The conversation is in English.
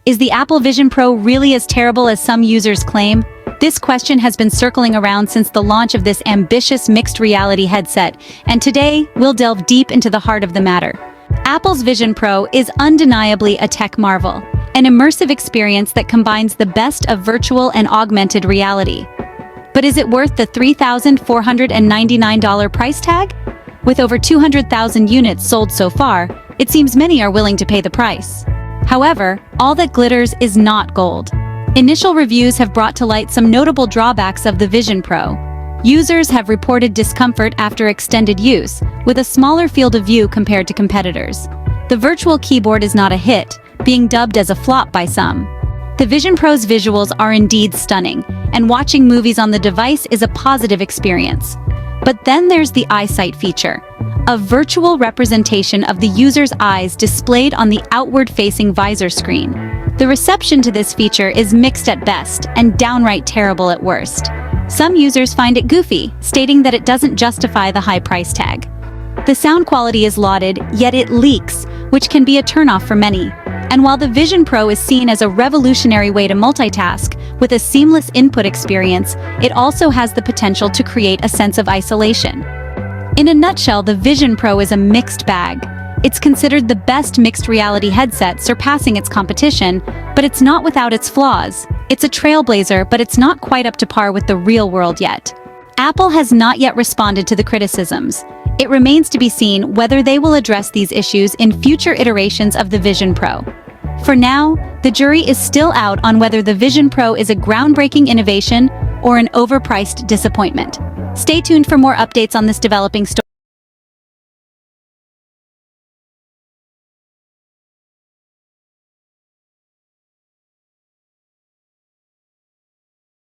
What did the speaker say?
Is the Apple Vision Pro really as terrible as some users claim? This question has been circling around since the launch of this ambitious mixed reality headset, and today we'll delve deep into the heart of the matter. Apple's Vision Pro is undeniably a tech marvel, an immersive experience that combines the best of virtual and augmented reality. But is it worth the $3,499 price tag? With over 200,000 units sold so far, it seems many are willing to pay the price. However, all that glitters is not gold. Initial reviews have brought to light some notable drawbacks of the Vision Pro. Users have reported discomfort after extended use, with a smaller field of view compared to competitors. The virtual keyboard is not a hit, being dubbed as a flop by some. The Vision Pro's visuals are indeed stunning, and watching movies on the device is a positive experience. But then there's the EyeSight feature, a virtual representation of the user's eyes displayed on the outward-facing visor screen. The reception to this feature is mixed at best and downright terrible at worst. Some users find it goofy, stating that it doesn't justify the high price tag. The sound quality is lauded, yet it leaks, which can be a turnoff for many. And while the Vision Pro is seen as a revolutionary way to multitask, with a seamless input experience, it also has the potential to create a sense of isolation. In a nutshell, the Vision Pro is a mixed bag. It's considered the best mixed reality headset, surpassing its competition, but it's not without its flaws. It's a trailblazer, but it's not quite up to par with the real world yet. Apple has not yet responded to the criticisms. It remains to be seen whether they will address these issues in future iterations of the Vision Pro. For now, the jury is still out on whether the Vision Pro is a groundbreaking innovation or an overpriced disappointment. Stay tuned for more updates on this developing story.